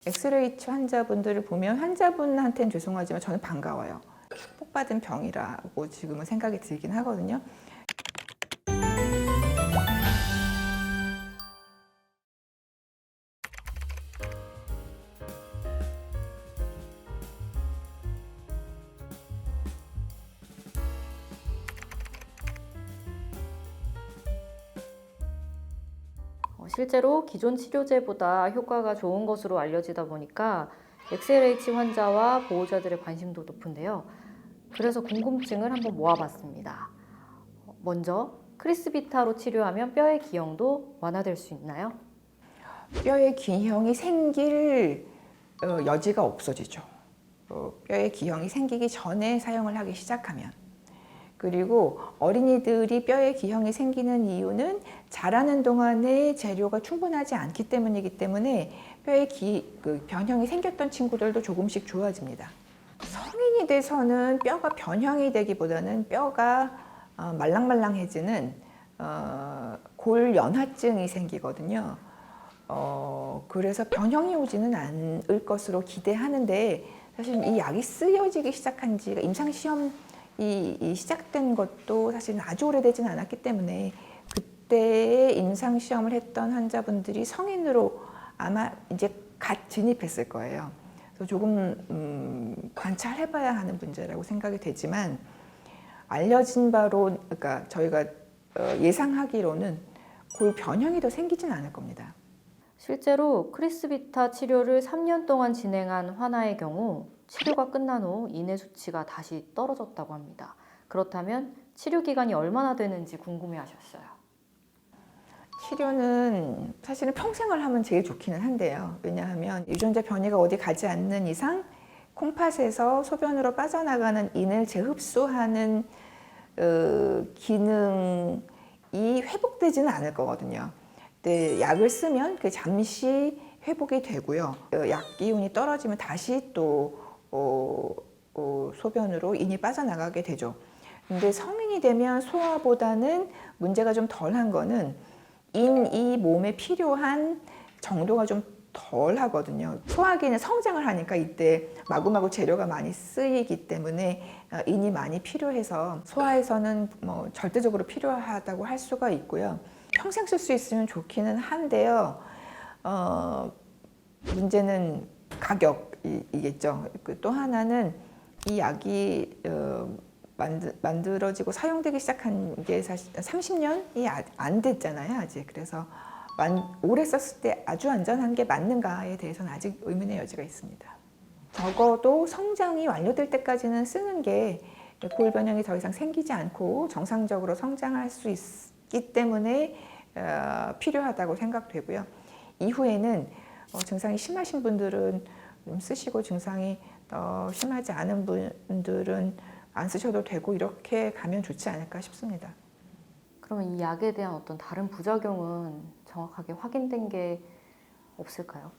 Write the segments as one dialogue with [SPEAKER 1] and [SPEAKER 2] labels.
[SPEAKER 1] 엑스레이치 환자분들을 보면 환자분한테는 죄송하지만 저는 반가워요. 축복받은 병이라고 지금은 생각이 들긴 하거든요.
[SPEAKER 2] 실제로 기존 치료제보다 효과가 좋은 것으로 알려지다 보니까 XLH 환자와 보호자들의 관심도 높은데요. 그래서 궁금증을 한번 모아봤습니다. 먼저 크리스비타로 치료하면 뼈의 기형도 완화될 수 있나요?
[SPEAKER 1] 뼈의 기형이 생길 여지가 없어지죠. 뼈의 기형이 생기기 전에 사용을 하기 시작하면. 그리고 어린이들이 뼈의 기형이 생기는 이유는 자라는 동안에 재료가 충분하지 않기 때문이기 때문에 뼈의 변형이 생겼던 친구들도 조금씩 좋아집니다. 성인이 돼서는 뼈가 변형이 되기보다는 뼈가 말랑말랑해지는 골연화증이 생기거든요. 그래서 변형이 오지는 않을 것으로 기대하는데 사실 이 약이 쓰여지기 시작한 지가 임상시험 이 시작된 것도 사실은 아주 오래되진 않았기 때문에 그때에 임상시험을 했던 환자분들이 성인으로 아마 이제 갓 진입했을 거예요. 그래서 조금 관찰해봐야 하는 문제라고 생각이 되지만 알려진 바로 그러니까 저희가 예상하기로는 골 변형이 더 생기진 않을 겁니다.
[SPEAKER 2] 실제로 크리스비타 치료를 3년 동안 진행한 환아의 경우 치료가 끝난 후 인해 수치가 다시 떨어졌다고 합니다. 그렇다면 치료 기간이 얼마나 되는지 궁금해하셨어요.
[SPEAKER 1] 치료는 사실은 평생을 하면 제일 좋기는 한데요. 왜냐하면 유전자 변이가 어디 가지 않는 이상 콩팥에서 소변으로 빠져나가는 인을 재흡수하는 기능이 회복되지는 않을 거거든요. 근데 약을 쓰면 그 잠시 회복이 되고요. 약 기운이 떨어지면 다시 또 소변으로 인이 빠져나가게 되죠. 근데 성인이 되면 소화보다는 문제가 좀 덜한 거는 이 몸에 필요한 정도가 좀 덜 하거든요. 소화기는 성장을 하니까 이때 마구마구 재료가 많이 쓰이기 때문에 인이 많이 필요해서 소화에서는 뭐 절대적으로 필요하다고 할 수가 있고요. 평생 쓸 수 있으면 좋기는 한데요. 문제는 가격이겠죠. 또 하나는 이 약이 만들어지고 사용되기 시작한 게 사실 30년이 안 됐잖아요, 아직. 그래서 오래 썼을 때 아주 안전한 게 맞는가에 대해서는 아직 의문의 여지가 있습니다. 적어도 성장이 완료될 때까지는 쓰는 게 골 변형이 더 이상 생기지 않고 정상적으로 성장할 수 있기 때문에 필요하다고 생각되고요. 이후에는 증상이 심하신 분들은 좀 쓰시고 증상이 심하지 않은 분들은 안 쓰셔도 되고 이렇게 가면 좋지 않을까 싶습니다.
[SPEAKER 2] 그러면 이 약에 대한 어떤 다른 부작용은 정확하게 확인된 게 없을까요?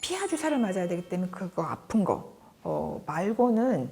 [SPEAKER 1] 피하 주사를 맞아야 되기 때문에 그거 아픈 거 말고는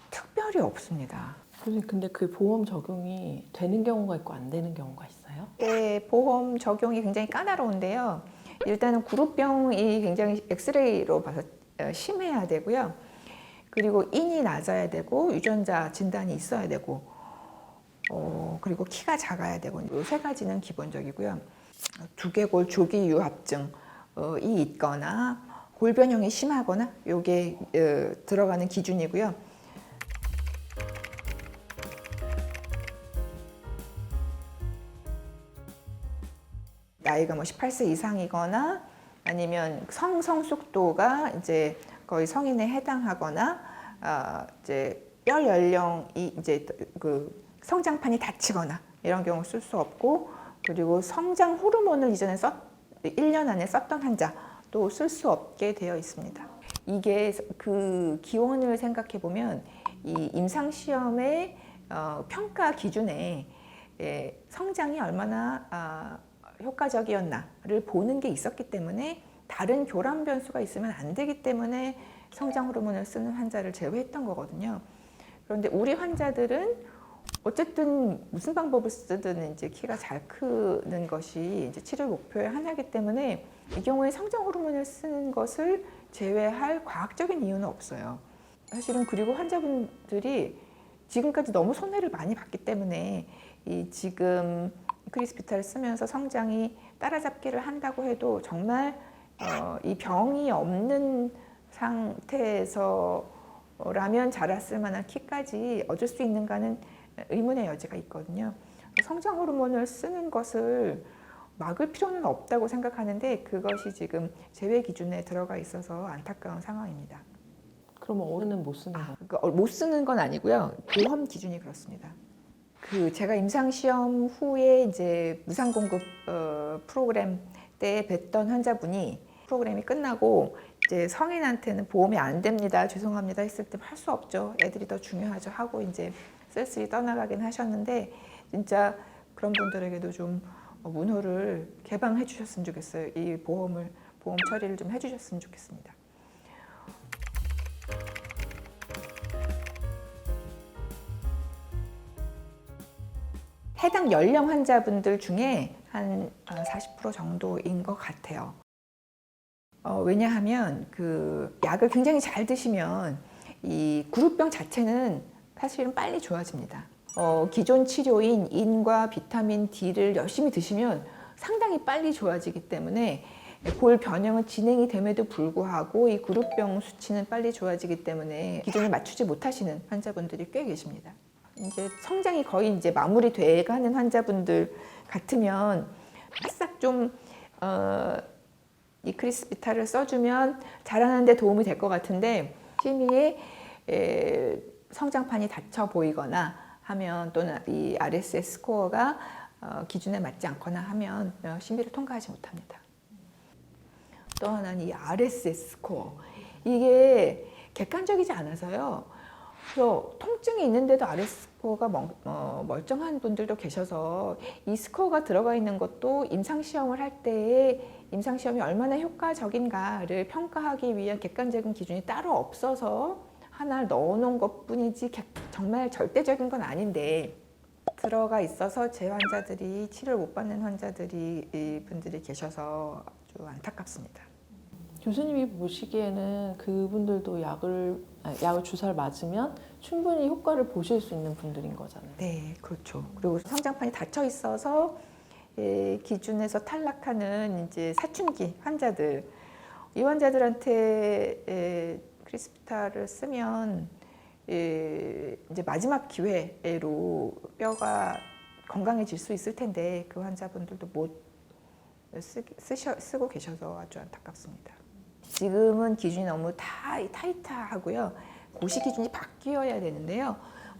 [SPEAKER 1] 특별히 없습니다.
[SPEAKER 3] 선생님, 근데 그 보험 적용이 되는 경우가 있고 안 되는 경우가 있어요?
[SPEAKER 1] 네, 보험 적용이 굉장히 까다로운데요. 일단은 그룹병이 굉장히 엑스레이로 봐서 심해야 되고요. 그리고 인이 낮아야 되고 유전자 진단이 있어야 되고 그리고 키가 작아야 되고 이 세 가지는 기본적이고요. 두개골 조기 유합증이 있거나 골변형이 심하거나 이게 들어가는 기준이고요. 나이가 뭐 18세 이상이거나 아니면 성숙도가 이제 거의 성인에 해당하거나 이제 뼈 연령이 이제 그 성장판이 닫히거나 이런 경우 쓸 수 없고 그리고 성장 호르몬을 이전에 1년 안에 썼던 환자도 쓸 수 없게 되어 있습니다. 이게 그 기원을 생각해 보면 이 임상 시험의 평가 기준에 성장이 얼마나 효과적이었나를 보는 게 있었기 때문에 다른 교란 변수가 있으면 안 되기 때문에 성장 호르몬을 쓰는 환자를 제외했던 거거든요. 그런데 우리 환자들은 어쨌든 무슨 방법을 쓰든 이제 키가 잘 크는 것이 이제 치료 목표의 하나이기 때문에 이 경우에 성장 호르몬을 쓰는 것을 제외할 과학적인 이유는 없어요. 사실은 그리고 환자분들이 지금까지 너무 손해를 많이 봤기 때문에 이 지금 크리스피타를 쓰면서 성장이 따라잡기를 한다고 해도 정말 이 병이 없는 상태에서라면 자랐을 만한 키까지 얻을 수 있는가는 의문의 여지가 있거든요. 성장 호르몬을 쓰는 것을 막을 필요는 없다고 생각하는데 그것이 지금 제외 기준에 들어가 있어서 안타까운 상황입니다.
[SPEAKER 3] 그러면 어른은 못 쓰는 거예요?
[SPEAKER 1] 그러니까 못 쓰는 건 아니고요. 보험 기준이 그렇습니다. 제가 임상 시험 후에 이제 무상 공급 프로그램 때 뵀던 환자분이 프로그램이 끝나고 이제 성인한테는 보험이 안 됩니다. 죄송합니다 했을 때 할 수 없죠. 애들이 더 중요하죠 하고 이제 쓸쓸히 떠나가긴 하셨는데 진짜 그런 분들에게도 좀 문호를 개방해 주셨으면 좋겠어요. 이 보험 처리를 좀 해주셨으면 좋겠습니다. 해당 연령 환자분들 중에 한 40% 정도인 것 같아요. 왜냐하면 그 약을 굉장히 잘 드시면 이 그룹병 자체는 사실은 빨리 좋아집니다. 기존 치료인 인과 비타민 D를 열심히 드시면 상당히 빨리 좋아지기 때문에 볼 변형은 진행이 됨에도 불구하고 이 그룹병 수치는 빨리 좋아지기 때문에 기준을 맞추지 못하시는 환자분들이 꽤 계십니다. 이제 성장이 거의 이제 마무리돼 가는 환자분들 같으면 바싹 좀 이 크리스피타를 써주면 자라는데 도움이 될 것 같은데 심의에 성장판이 닫혀 보이거나 하면 또는 이 RSS 스코어가 기준에 맞지 않거나 하면 심의를 통과하지 못합니다. 또 하나는 이 RSS 스코어 이게 객관적이지 않아서요. 그래서 통증이 있는데도 RSS 스코어가 멀쩡한 분들도 계셔서 이 스코어가 들어가 있는 것도 임상시험을 할 때에 임상시험이 얼마나 효과적인가를 평가하기 위한 객관적인 기준이 따로 없어서 하나를 넣어놓은 것뿐이지 정말 절대적인 건 아닌데 들어가 있어서 제 환자들이 치료를 못 받는 분들이 계셔서 아주 안타깝습니다.
[SPEAKER 3] 교수님이 보시기에는 그분들도 약을 주사를 맞으면 충분히 효과를 보실 수 있는 분들인 거잖아요.
[SPEAKER 1] 네, 그렇죠. 그리고 성장판이 닫혀 있어서 기준에서 탈락하는 이제 사춘기 환자들, 이 환자들한테 크리스피타를 쓰면 이제 마지막 기회로 뼈가 건강해질 수 있을 텐데 그 환자분들도 못 쓰고 계셔서 아주 안타깝습니다. 지금은 기준이 너무 타이트하고요. 고시 기준이 바뀌어야 되는데요.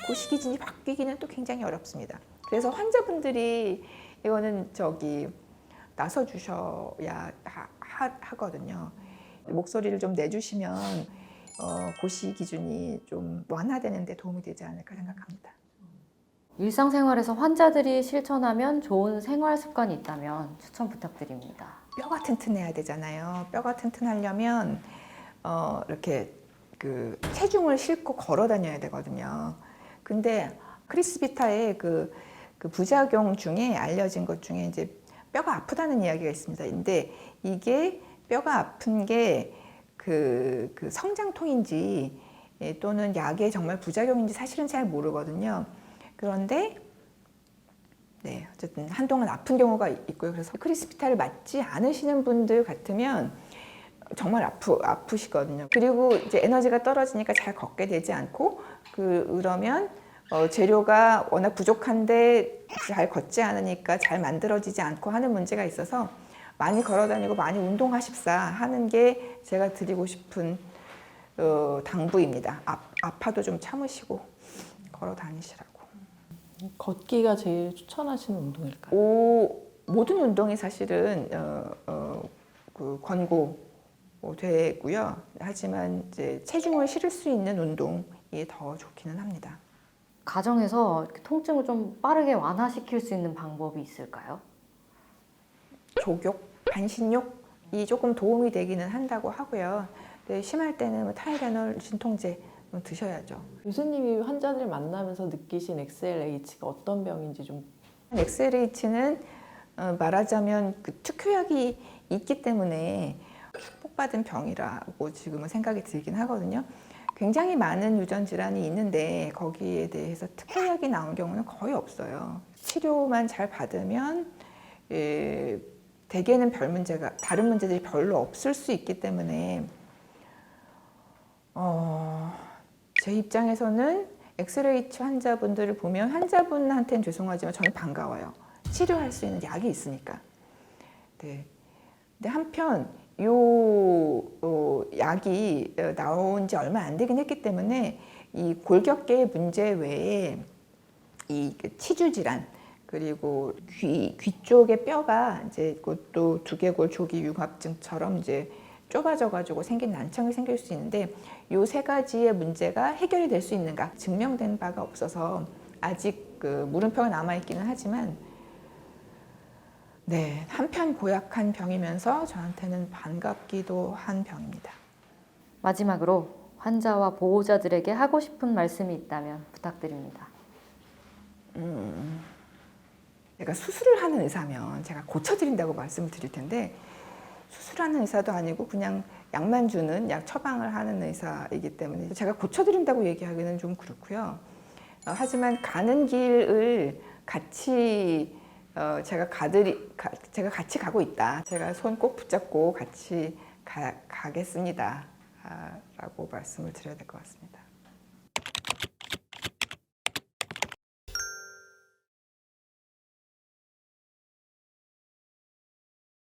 [SPEAKER 1] 고시 기준이 바뀌기는 또 굉장히 어렵습니다. 그래서 환자분들이 이거는 나서 주셔야 하거든요. 목소리를 좀 내주시면 고시 기준이 좀 완화되는 데 도움이 되지 않을까 생각합니다.
[SPEAKER 2] 일상생활에서 환자들이 실천하면 좋은 생활 습관이 있다면 추천 부탁드립니다.
[SPEAKER 1] 뼈가 튼튼해야 되잖아요. 뼈가 튼튼하려면 이렇게 그 체중을 싣고 걸어 다녀야 되거든요. 근데 크리스피타의 그 부작용 중에 알려진 것 중에 이제 뼈가 아프다는 이야기가 있습니다. 근데 이게 뼈가 아픈 게 그 성장통인지 또는 약의 정말 부작용인지 사실은 잘 모르거든요. 그런데 네, 어쨌든 한동안 아픈 경우가 있고요. 그래서 크리스피타를 맞지 않으시는 분들 같으면 정말 아프시거든요. 그리고 이제 에너지가 떨어지니까 잘 걷게 되지 않고 그러면 재료가 워낙 부족한데 잘 걷지 않으니까 잘 만들어지지 않고 하는 문제가 있어서 많이 걸어 다니고 많이 운동하십사 하는 게 제가 드리고 싶은 당부입니다. 아파도 좀 참으시고 걸어 다니시라고.
[SPEAKER 3] 걷기가 제일 추천하시는 운동일까요?
[SPEAKER 1] 모든 운동이 사실은 그 권고되고요. 하지만 이제 체중을 실을 수 있는 운동이 더 좋기는 합니다.
[SPEAKER 2] 가정에서 이렇게 통증을 좀 빠르게 완화시킬 수 있는 방법이 있을까요?
[SPEAKER 1] 족욕, 반신욕이 조금 도움이 되기는 한다고 하고요. 근데 심할 때는 타이레놀 진통제 드셔야죠.
[SPEAKER 3] 교수님이 환자들 만나면서 느끼신 XLH가 어떤 병인지 좀.
[SPEAKER 1] XLH는 말하자면 그 특효약이 있기 때문에 축복받은 병이라고 지금은 생각이 들긴 하거든요. 굉장히 많은 유전 질환이 있는데 거기에 대해서 특효약이 나온 경우는 거의 없어요. 치료만 잘 받으면 대개는 별 문제가 다른 문제들이 별로 없을 수 있기 때문에 제 입장에서는 엑스레이치 환자분들을 보면 환자분한테는 죄송하지만 저는 반가워요. 치료할 수 있는 약이 있으니까. 네. 근데 한편 약이 나온 지 얼마 안 되긴 했기 때문에 이 골격계의 문제 외에 이 치주 질환 그리고 귀 쪽의 뼈가 이제 그것도 두개골 조기 융합증처럼 이제 좁아져가지고 생긴 난청이 생길 수 있는데 이 세 가지의 문제가 해결이 될 수 있는가 증명된 바가 없어서 아직 그 물음표가 남아 있기는 하지만 네, 한편 고약한 병이면서 저한테는 반갑기도 한 병입니다.
[SPEAKER 2] 마지막으로 환자와 보호자들에게 하고 싶은 말씀이 있다면 부탁드립니다.
[SPEAKER 1] 제가 수술을 하는 의사면 제가 고쳐드린다고 말씀을 드릴 텐데 수술하는 의사도 아니고 그냥 약만 주는 약 처방을 하는 의사이기 때문에 제가 고쳐드린다고 얘기하기는 좀 그렇고요. 하지만 가는 길을 같이 제가 같이 가고 있다. 제가 손 꼭 붙잡고 같이 가겠습니다. 라고 말씀을 드려야 될 것 같습니다.